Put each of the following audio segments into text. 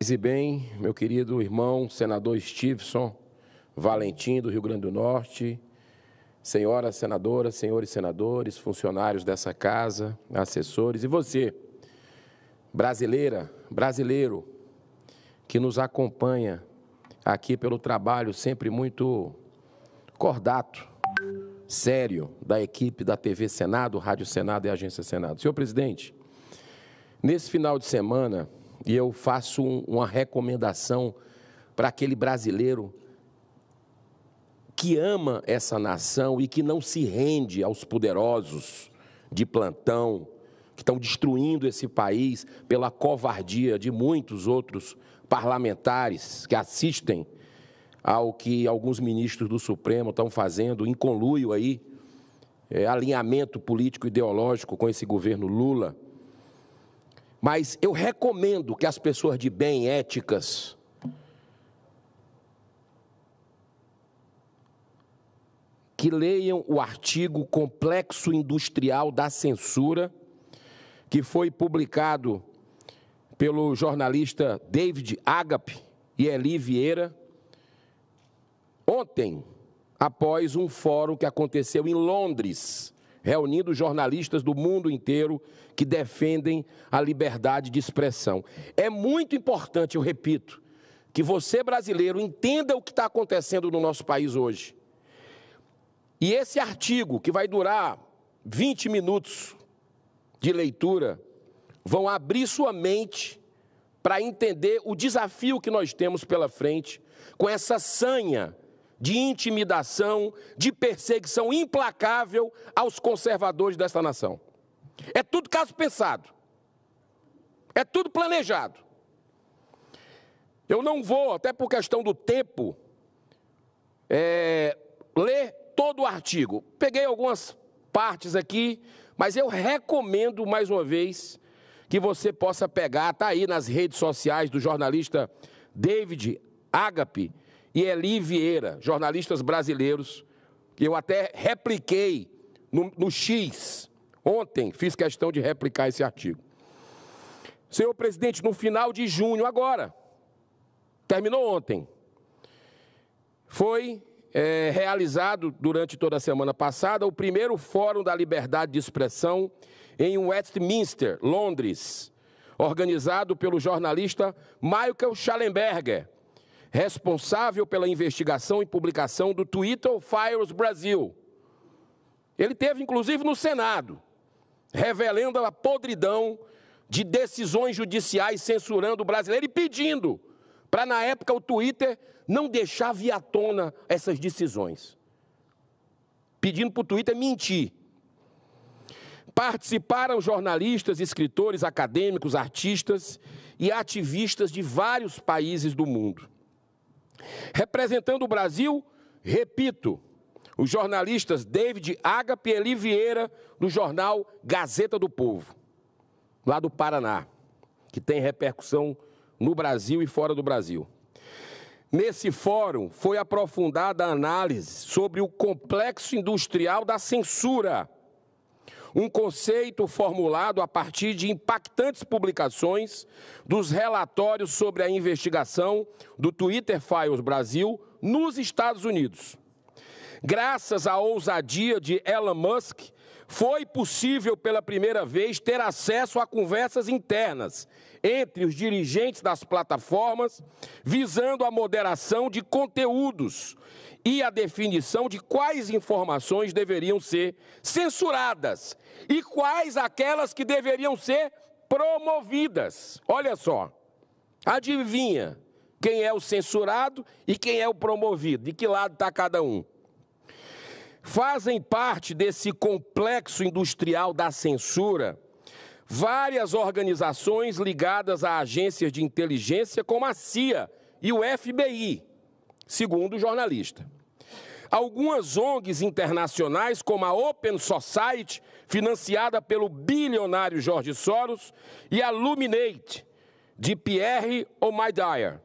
E bem, meu querido irmão, senador Stevenson Valentim, do Rio Grande do Norte, senhoras senadoras, senhores senadores, funcionários dessa casa, assessores, e você, brasileira, brasileiro, que nos acompanha aqui pelo trabalho sempre muito cordato, sério, da equipe da TV Senado, Rádio Senado e Agência Senado. Senhor presidente, nesse final de semana, e eu faço uma recomendação para aquele brasileiro que ama essa nação e que não se rende aos poderosos de plantão, que estão destruindo esse país pela covardia de muitos outros parlamentares que assistem ao que alguns ministros do Supremo estão fazendo, em conluio aí, alinhamento político ideológico com esse governo Lula. Mas eu recomendo que as pessoas de bem, éticas, que leiam o artigo Complexo Industrial da Censura, que foi publicado pelo jornalista David Agape e Eli Vieira, ontem, após um fórum que aconteceu em Londres, reunindo jornalistas do mundo inteiro que defendem a liberdade de expressão. É muito importante, eu repito, que você, brasileiro, entenda o que está acontecendo no nosso país hoje. E esse artigo, que vai durar 20 minutos de leitura, vão abrir sua mente para entender o desafio que nós temos pela frente com essa sanha de intimidação, de perseguição implacável aos conservadores desta nação. É tudo caso pensado. É tudo planejado. Eu não vou, até por questão do tempo, ler todo o artigo. Peguei algumas partes aqui, mas eu recomendo, mais uma vez, que você possa pegar, está aí nas redes sociais do jornalista David Agape e Eli Vieira, jornalistas brasileiros, que eu até repliquei no X. Ontem fiz questão de replicar esse artigo. Senhor presidente, no final de junho, agora, terminou ontem, foi realizado durante toda a semana passada o primeiro Fórum da Liberdade de Expressão em Westminster, Londres, organizado pelo jornalista Michael Shallenberger, responsável pela investigação e publicação do Twitter Files Brasil. Ele esteve, inclusive, no Senado, revelando a podridão de decisões judiciais censurando o brasileiro e pedindo para, na época, o Twitter não deixar vir à tona essas decisões. Pedindo para o Twitter mentir. Participaram jornalistas, escritores, acadêmicos, artistas e ativistas de vários países do mundo. Representando o Brasil, repito, os jornalistas David Agape e Eli Vieira, do jornal Gazeta do Povo, lá do Paraná, que tem repercussão no Brasil e fora do Brasil. Nesse fórum foi aprofundada a análise sobre o complexo industrial da censura, um conceito formulado a partir de impactantes publicações dos relatórios sobre a investigação do Twitter Files Brasil nos Estados Unidos. Graças à ousadia de Elon Musk, foi possível pela primeira vez ter acesso a conversas internas entre os dirigentes das plataformas, visando a moderação de conteúdos e a definição de quais informações deveriam ser censuradas e quais aquelas que deveriam ser promovidas. Olha só, adivinha quem é o censurado e quem é o promovido, de que lado está cada um? Fazem parte desse complexo industrial da censura várias organizações ligadas a agências de inteligência como a CIA e o FBI, segundo o jornalista. Algumas ONGs internacionais, como a Open Society, financiada pelo bilionário George Soros, e a Luminate, de Pierre Omidyar,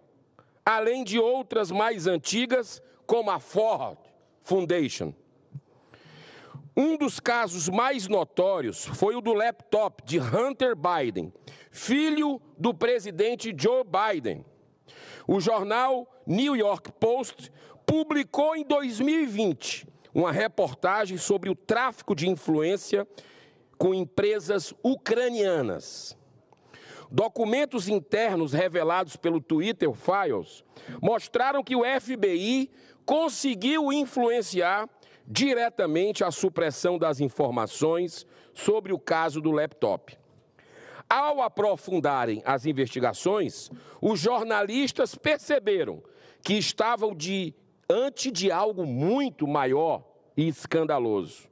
além de outras mais antigas, como a Ford Foundation. Um dos casos mais notórios foi o do laptop de Hunter Biden, filho do presidente Joe Biden. O jornal New York Post publicou em 2020 uma reportagem sobre o tráfico de influência com empresas ucranianas. Documentos internos revelados pelo Twitter Files mostraram que o FBI conseguiu influenciar diretamente a supressão das informações sobre o caso do laptop. Ao aprofundarem as investigações, os jornalistas perceberam que estavam diante de algo muito maior e escandaloso.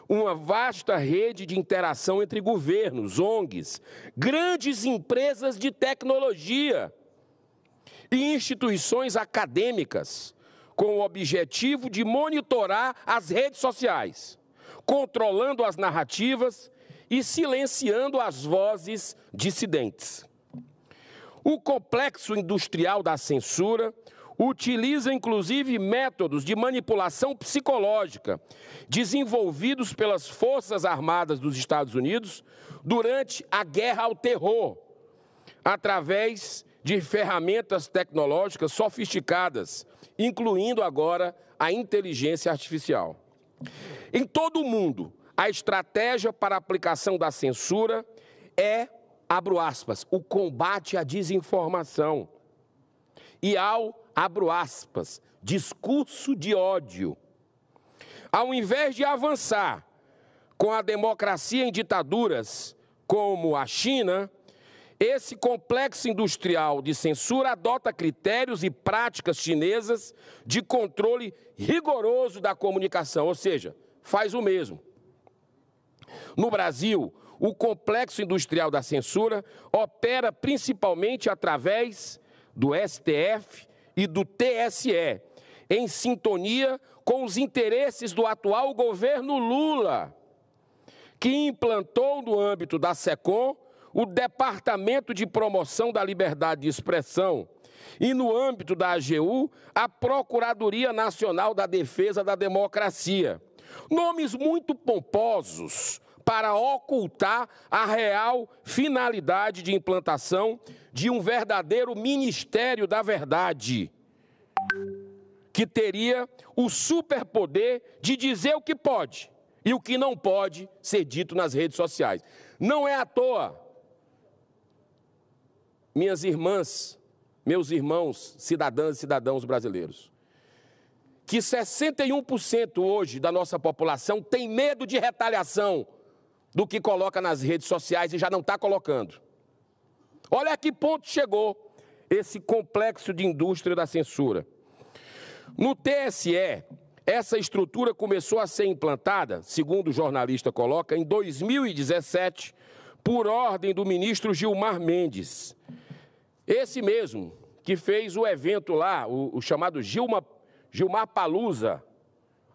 Uma vasta rede de interação entre governos, ONGs, grandes empresas de tecnologia e instituições acadêmicas, com o objetivo de monitorar as redes sociais, controlando as narrativas e silenciando as vozes dissidentes. O complexo industrial da censura utiliza, inclusive, métodos de manipulação psicológica desenvolvidos pelas Forças Armadas dos Estados Unidos durante a Guerra ao Terror, através de ferramentas tecnológicas sofisticadas, incluindo agora a inteligência artificial. Em todo o mundo, a estratégia para a aplicação da censura é, abro aspas, o combate à desinformação e ao, abro aspas, discurso de ódio. Ao invés de avançar com a democracia em ditaduras como a China, esse complexo industrial de censura adota critérios e práticas chinesas de controle rigoroso da comunicação, ou seja, faz o mesmo. No Brasil, o complexo industrial da censura opera principalmente através do STF e do TSE, em sintonia com os interesses do atual governo Lula, que implantou no âmbito da SECOM o Departamento de Promoção da Liberdade de Expressão e, no âmbito da AGU, a Procuradoria Nacional da Defesa da Democracia. Nomes muito pomposos para ocultar a real finalidade de implantação de um verdadeiro Ministério da Verdade, que teria o superpoder de dizer o que pode e o que não pode ser dito nas redes sociais. Não é à toa, minhas irmãs, meus irmãos, cidadãs e cidadãos brasileiros, que 61% hoje da nossa população tem medo de retaliação do que coloca nas redes sociais e já não está colocando. Olha a que ponto chegou esse complexo de indústria da censura. No TSE, essa estrutura começou a ser implantada, segundo o jornalista coloca, em 2017, por ordem do ministro Gilmar Mendes. Esse mesmo que fez o evento lá, o chamado Gilmar Palusa,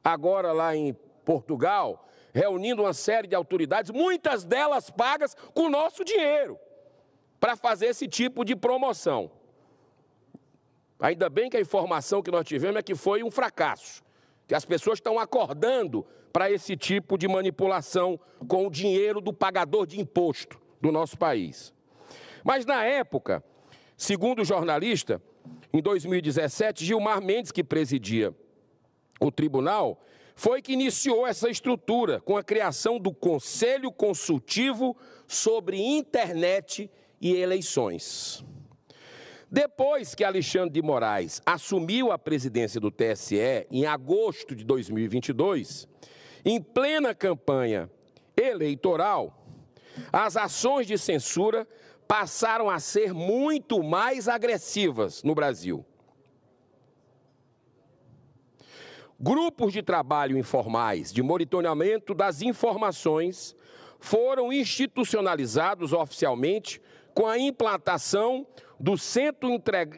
agora lá em Portugal, reunindo uma série de autoridades, muitas delas pagas com o nosso dinheiro, para fazer esse tipo de promoção. Ainda bem que a informação que nós tivemos é que foi um fracasso, que as pessoas estão acordando para esse tipo de manipulação com o dinheiro do pagador de imposto do nosso país. Mas, na época, segundo o jornalista, em 2017, Gilmar Mendes, que presidia o tribunal, foi que iniciou essa estrutura com a criação do Conselho Consultivo sobre Internet e Eleições. Depois que Alexandre de Moraes assumiu a presidência do TSE, em agosto de 2022, em plena campanha eleitoral, as ações de censura passaram a ser muito mais agressivas no Brasil. Grupos de trabalho informais de monitoramento das informações foram institucionalizados oficialmente com a implantação do Centro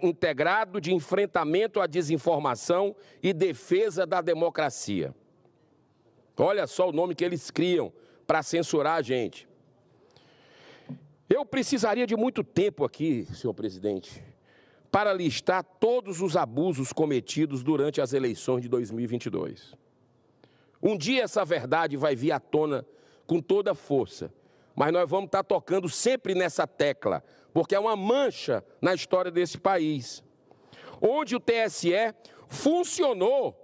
Integrado de Enfrentamento à Desinformação e Defesa da Democracia. Olha só o nome que eles criam para censurar a gente. Eu precisaria de muito tempo aqui, senhor presidente, para listar todos os abusos cometidos durante as eleições de 2022. Um dia essa verdade vai vir à tona com toda a força. Mas nós vamos estar tocando sempre nessa tecla, porque é uma mancha na história desse país. Onde o TSE funcionou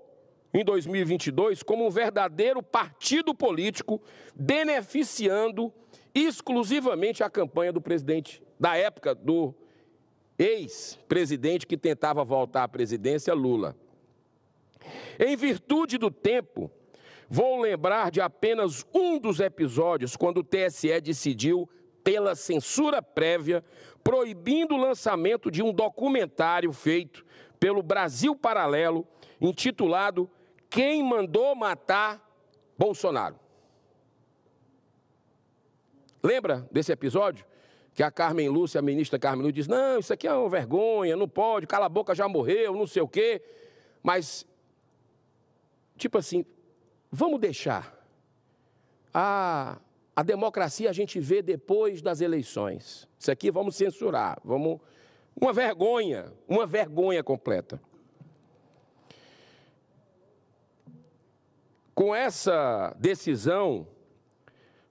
em 2022 como um verdadeiro partido político, beneficiando exclusivamente a campanha do presidente, da época do ex-presidente que tentava voltar à presidência, Lula. Em virtude do tempo, vou lembrar de apenas um dos episódios quando o TSE decidiu, pela censura prévia, proibindo o lançamento de um documentário feito pelo Brasil Paralelo, intitulado Quem Mandou Matar Bolsonaro. Lembra desse episódio? Que a Carmen Lúcia, a ministra Carmen Lúcia, diz, não, isso aqui é uma vergonha, não pode, cala a boca, já morreu, não sei o quê. Mas, tipo assim, vamos deixar. A democracia a gente vê depois das eleições. Isso aqui vamos censurar, vamos... uma vergonha completa. Com essa decisão,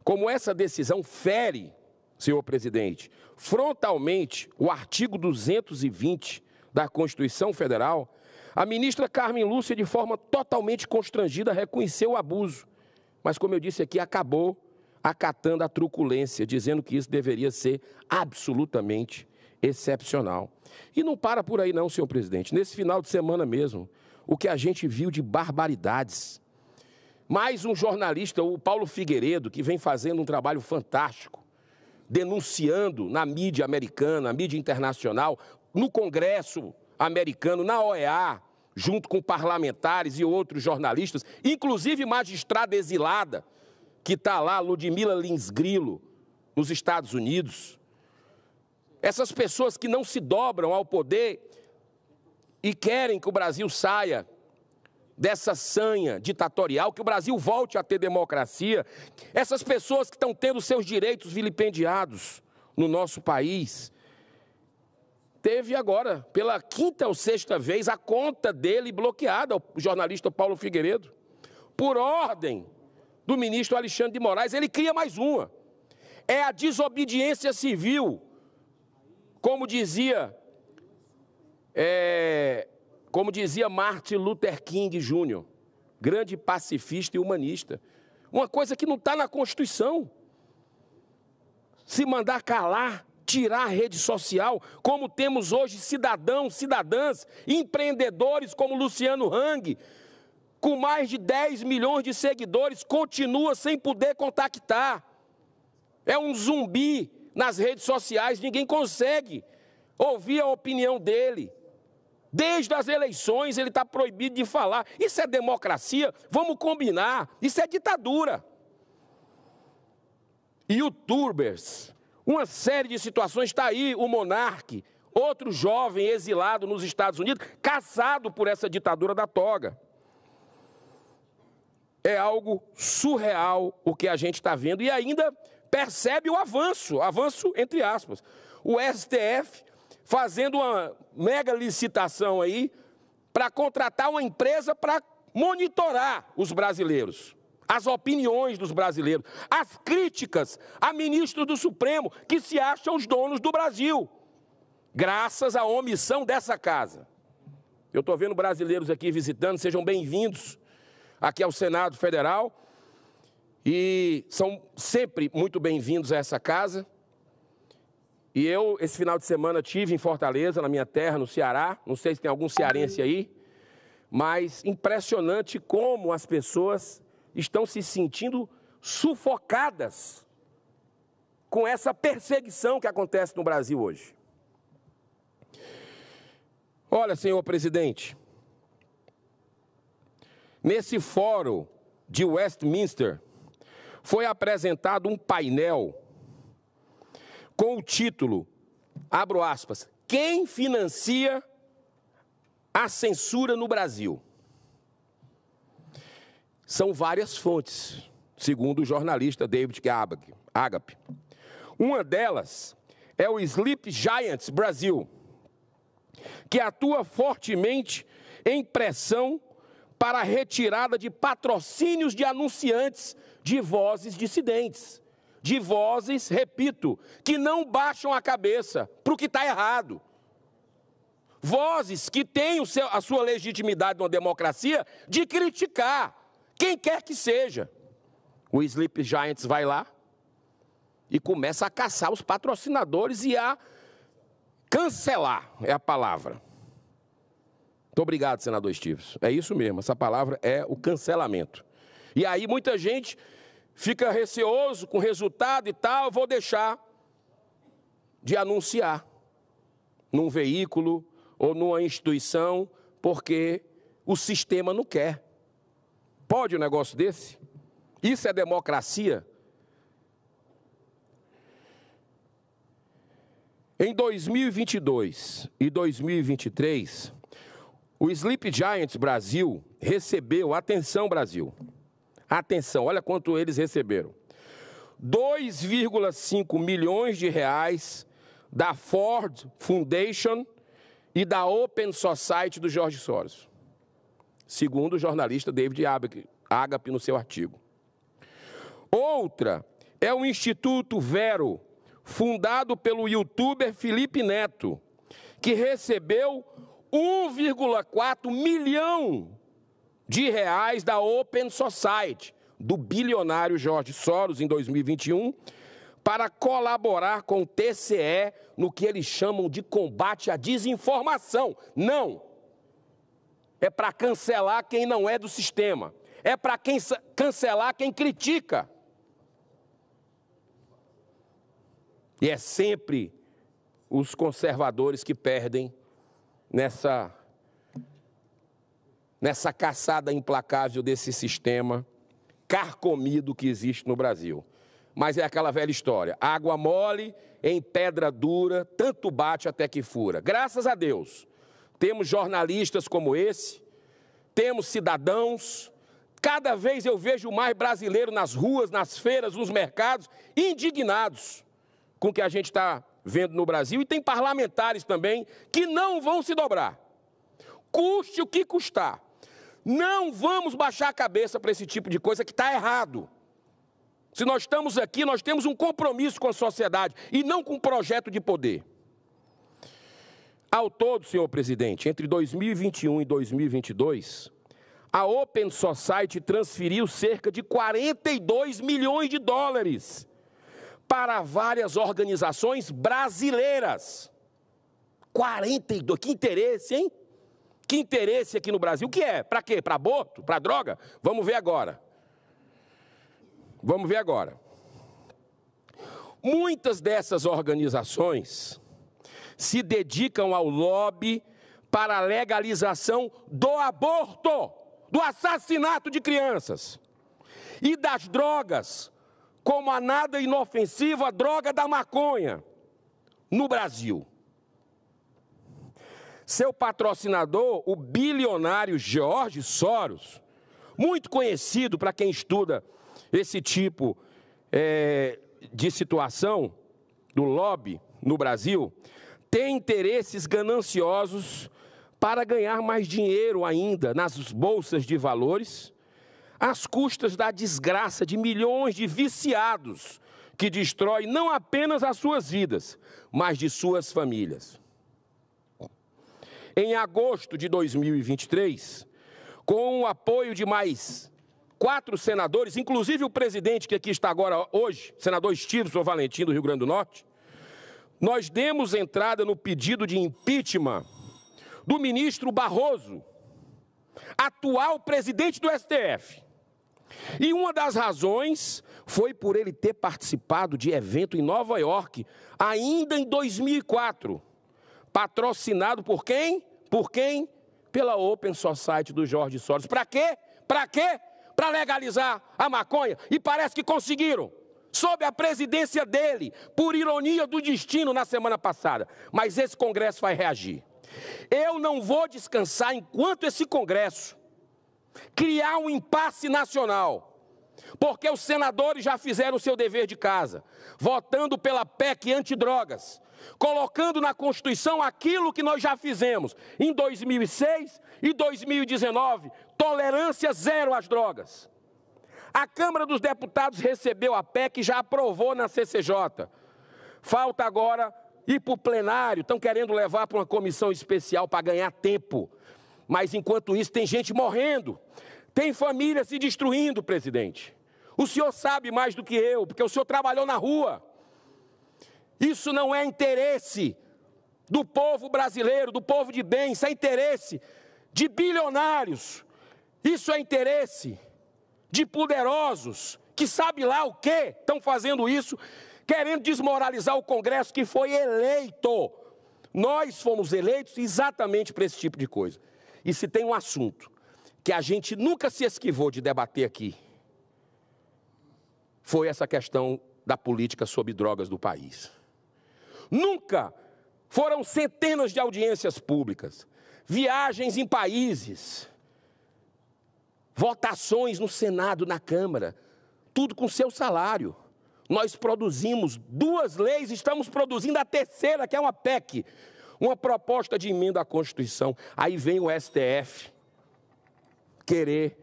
como essa decisão fere, senhor presidente, frontalmente o artigo 220 da Constituição Federal, a ministra Carmen Lúcia, de forma totalmente constrangida, reconheceu o abuso. Mas, como eu disse aqui, acabou acatando a truculência, dizendo que isso deveria ser absolutamente excepcional. E não para por aí não, senhor presidente. Nesse final de semana mesmo, o que a gente viu de barbaridades. Mais um jornalista, o Paulo Figueiredo, que vem fazendo um trabalho fantástico, denunciando na mídia americana, na mídia internacional, no Congresso americano, na OEA, junto com parlamentares e outros jornalistas, inclusive magistrada exilada, que está lá, Ludmila Lins Grilo, nos Estados Unidos. Essas pessoas que não se dobram ao poder e querem que o Brasil saia dessa sanha ditatorial, que o Brasil volte a ter democracia. Essas pessoas que estão tendo seus direitos vilipendiados no nosso país. Teve agora, pela quinta ou sexta vez, a conta dele bloqueada, o jornalista Paulo Figueiredo, por ordem do ministro Alexandre de Moraes. Ele cria mais uma. É a desobediência civil, como dizia Martin Luther King Jr., grande pacifista e humanista. Uma coisa que não está na Constituição. Se mandar calar, tirar a rede social, como temos hoje cidadãos, cidadãs, empreendedores como Luciano Hang, com mais de 10 milhões de seguidores, continua sem poder contactar. É um zumbi nas redes sociais, ninguém consegue ouvir a opinião dele. Desde as eleições ele está proibido de falar. Isso é democracia? Vamos combinar. Isso é ditadura. YouTubers, uma série de situações. Está aí o Monark, outro jovem exilado nos Estados Unidos, caçado por essa ditadura da toga. É algo surreal o que a gente está vendo. E ainda percebe o avanço entre aspas. O STF fazendo uma mega licitação aí para contratar uma empresa para monitorar os brasileiros, as opiniões dos brasileiros, as críticas a ministros do Supremo que se acham os donos do Brasil, graças à omissão dessa casa. Eu estou vendo brasileiros aqui visitando, sejam bem-vindos aqui ao Senado Federal e são sempre muito bem-vindos a essa casa. E eu, esse final de semana, estive em Fortaleza, na minha terra, no Ceará. Não sei se tem algum cearense aí, mas impressionante como as pessoas estão se sentindo sufocadas com essa perseguição que acontece no Brasil hoje. Olha, senhor presidente, nesse fórum de Westminster, foi apresentado um painel com o título, abro aspas, Quem financia a censura no Brasil? São várias fontes, segundo o jornalista David Agape. Uma delas é o Sleep Giants Brasil, que atua fortemente em pressão para a retirada de patrocínios de anunciantes de vozes dissidentes, de vozes, repito, que não baixam a cabeça para o que está errado. Vozes que têm a sua legitimidade numa democracia de criticar quem quer que seja. O Sleep Giants vai lá e começa a caçar os patrocinadores e a cancelar, é a palavra. Muito obrigado, senador Stives. É isso mesmo, essa palavra é o cancelamento. E aí muita gente fica receoso com o resultado e tal, eu vou deixar de anunciar num veículo ou numa instituição, porque o sistema não quer. Pode um negócio desse? Isso é democracia? Em 2022 e 2023, o Sleep Giants Brasil recebeu, atenção Brasil, atenção, olha quanto eles receberam, 2,5 milhões de reais da Ford Foundation e da Open Society do Jorge Soros, segundo o jornalista David Agape no seu artigo. Outra é o Instituto Vero, fundado pelo youtuber Felipe Neto, que recebeu 1,4 milhão de reais da Open Society, do bilionário Jorge Soros, em 2021, para colaborar com o TCE no que eles chamam de combate à desinformação. Não! É para cancelar quem não é do sistema. É para cancelar quem critica. E é sempre os conservadores que perdem nessa caçada implacável desse sistema carcomido que existe no Brasil. Mas é aquela velha história, água mole em pedra dura, tanto bate até que fura. Graças a Deus, temos jornalistas como esse, temos cidadãos, cada vez eu vejo mais brasileiro nas ruas, nas feiras, nos mercados, indignados com o que a gente está vendo no Brasil, e tem parlamentares também que não vão se dobrar, custe o que custar. Não vamos baixar a cabeça para esse tipo de coisa que está errado. Se nós estamos aqui, nós temos um compromisso com a sociedade e não com um projeto de poder. Ao todo, senhor presidente, entre 2021 e 2022, a Open Society transferiu cerca de 42 milhões de dólares para várias organizações brasileiras. 42, que interesse, hein? Que interesse aqui no Brasil. O que é? Para quê? Para aborto? Para droga? Vamos ver agora. Vamos ver agora. Muitas dessas organizações se dedicam ao lobby para a legalização do aborto, do assassinato de crianças e das drogas, como a nada inofensiva droga da maconha no Brasil. Seu patrocinador, o bilionário Jorge Soros, muito conhecido para quem estuda esse tipo de situação do lobby no Brasil, tem interesses gananciosos para ganhar mais dinheiro ainda nas bolsas de valores, às custas da desgraça de milhões de viciados que destrói não apenas as suas vidas, mas de suas famílias. Em agosto de 2023, com o apoio de mais 4 senadores, inclusive o presidente que aqui está agora hoje, senador Stives Valentim, do Rio Grande do Norte, nós demos entrada no pedido de impeachment do ministro Barroso, atual presidente do STF. E uma das razões foi por ele ter participado de evento em Nova York, ainda em 2004, patrocinado por quem? Por quem? Pela Open Society do Jorge Soros. Para quê? Para quê? Para legalizar a maconha. E parece que conseguiram, sob a presidência dele, por ironia do destino na semana passada. Mas esse Congresso vai reagir. Eu não vou descansar enquanto esse Congresso criar um impasse nacional, porque os senadores já fizeram o seu dever de casa, votando pela PEC antidrogas, colocando na Constituição aquilo que nós já fizemos em 2006 e 2019, tolerância zero às drogas. A Câmara dos Deputados recebeu a PEC e já aprovou na CCJ. Falta agora ir para o plenário, estão querendo levar para uma comissão especial para ganhar tempo. Mas enquanto isso tem gente morrendo, tem família se destruindo, presidente. O senhor sabe mais do que eu, porque o senhor trabalhou na rua. Isso não é interesse do povo brasileiro, do povo de bem, isso é interesse de bilionários. Isso é interesse de poderosos, que sabe lá o que estão fazendo isso, querendo desmoralizar o Congresso que foi eleito. Nós fomos eleitos exatamente para esse tipo de coisa. E se tem um assunto que a gente nunca se esquivou de debater aqui, foi essa questão da política sobre drogas do país. Nunca foram centenas de audiências públicas, viagens em países, votações no Senado, na Câmara, tudo com seu salário. Nós produzimos 2 leis, estamos produzindo a 3ª, que é uma PEC, uma proposta de emenda à Constituição. Aí vem o STF querer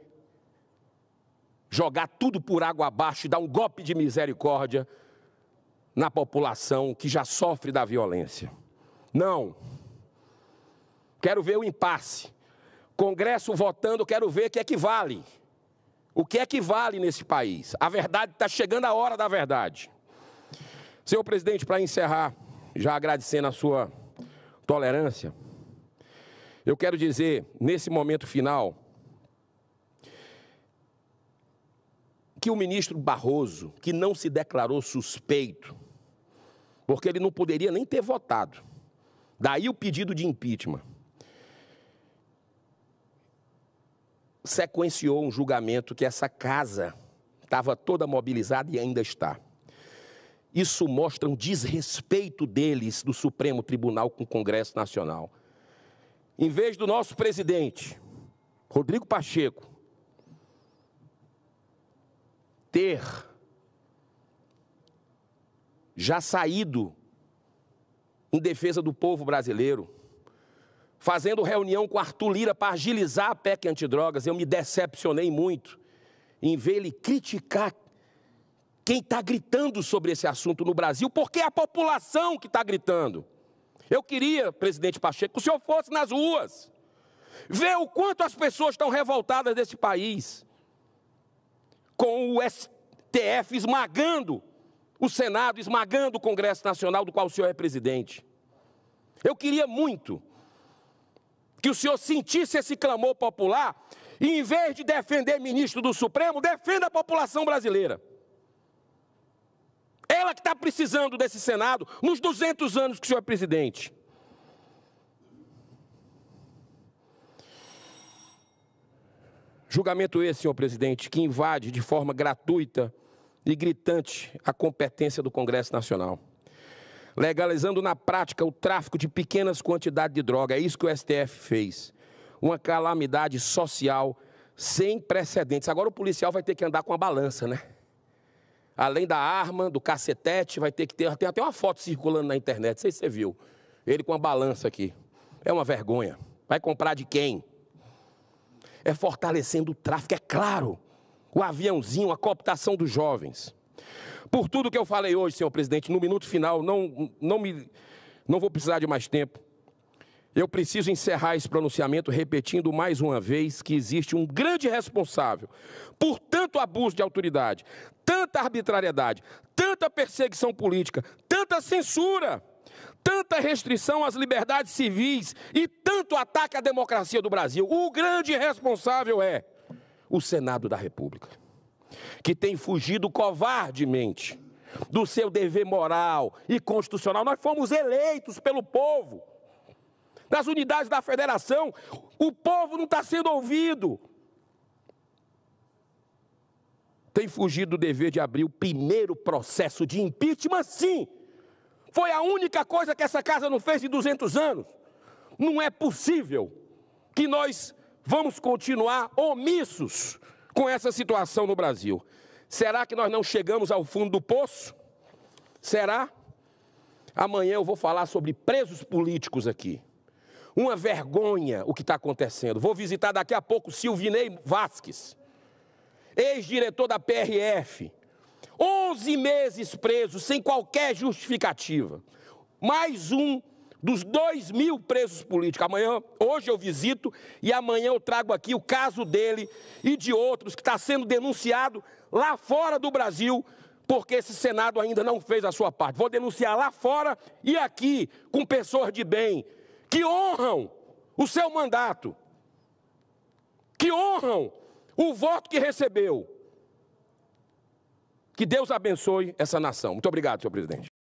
jogar tudo por água abaixo e dar um golpe de misericórdia na população que já sofre da violência. Não. Quero ver o impasse. Congresso votando, quero ver o que é que vale. O que é que vale nesse país? A verdade, está chegando a hora da verdade. Senhor presidente, para encerrar, já agradecendo a sua tolerância, eu quero dizer, nesse momento final, que o ministro Barroso, que não se declarou suspeito, porque ele não poderia nem ter votado, daí o pedido de impeachment, sequenciou um julgamento que essa casa estava toda mobilizada e ainda está. Isso mostra um desrespeito deles, do Supremo Tribunal, com o Congresso Nacional. Em vez do nosso presidente, Rodrigo Pacheco, ter já saído em defesa do povo brasileiro, fazendo reunião com Arthur Lira para agilizar a PEC antidrogas, eu me decepcionei muito em ver ele criticar quem está gritando sobre esse assunto no Brasil, porque é a população que está gritando. Eu queria, presidente Pacheco, que o senhor fosse nas ruas, ver o quanto as pessoas estão revoltadas desse país, com o STF esmagando o Senado, esmagando o Congresso Nacional, do qual o senhor é presidente. Eu queria muito que o senhor sentisse esse clamor popular e, em vez de defender ministro do Supremo, defenda a população brasileira. Ela que está precisando desse Senado nos 200 anos que o senhor é presidente. Julgamento esse, senhor presidente, que invade de forma gratuita e gritante a competência do Congresso Nacional, legalizando na prática o tráfico de pequenas quantidades de droga. É isso que o STF fez. Uma calamidade social sem precedentes. Agora o policial vai ter que andar com a balança, né? Além da arma, do cacetete, vai ter que ter... Tem até uma foto circulando na internet, não sei se você viu. Ele com a balança aqui. É uma vergonha. Vai comprar de quem? É fortalecendo o tráfico, é claro. O aviãozinho, a cooptação dos jovens. Por tudo que eu falei hoje, senhor presidente, no minuto final, não vou precisar de mais tempo. Eu preciso encerrar esse pronunciamento repetindo mais uma vez que existe um grande responsável por tanto abuso de autoridade, tanta arbitrariedade, tanta perseguição política, tanta censura, tanta restrição às liberdades civis e tanto ataque à democracia do Brasil. O grande responsável é o Senado da República, que tem fugido covardemente do seu dever moral e constitucional. Nós fomos eleitos pelo povo. Nas unidades da federação, o povo não está sendo ouvido. Tem fugido do dever de abrir o primeiro processo de impeachment, sim. Foi a única coisa que essa casa não fez em 200 anos. Não é possível que nós vamos continuar omissos com essa situação no Brasil. Será que nós não chegamos ao fundo do poço? Será? Amanhã eu vou falar sobre presos políticos aqui. Uma vergonha o que está acontecendo. Vou visitar daqui a pouco Silvinei Vasquez, ex-diretor da PRF. 11 meses preso, sem qualquer justificativa. Mais um dos 2.000 presos políticos. Hoje eu visito e amanhã eu trago aqui o caso dele e de outros que está sendo denunciado lá fora do Brasil, porque esse Senado ainda não fez a sua parte. Vou denunciar lá fora e aqui com pessoas de bem que honram o seu mandato, que honram o voto que recebeu. Que Deus abençoe essa nação. Muito obrigado, senhor presidente.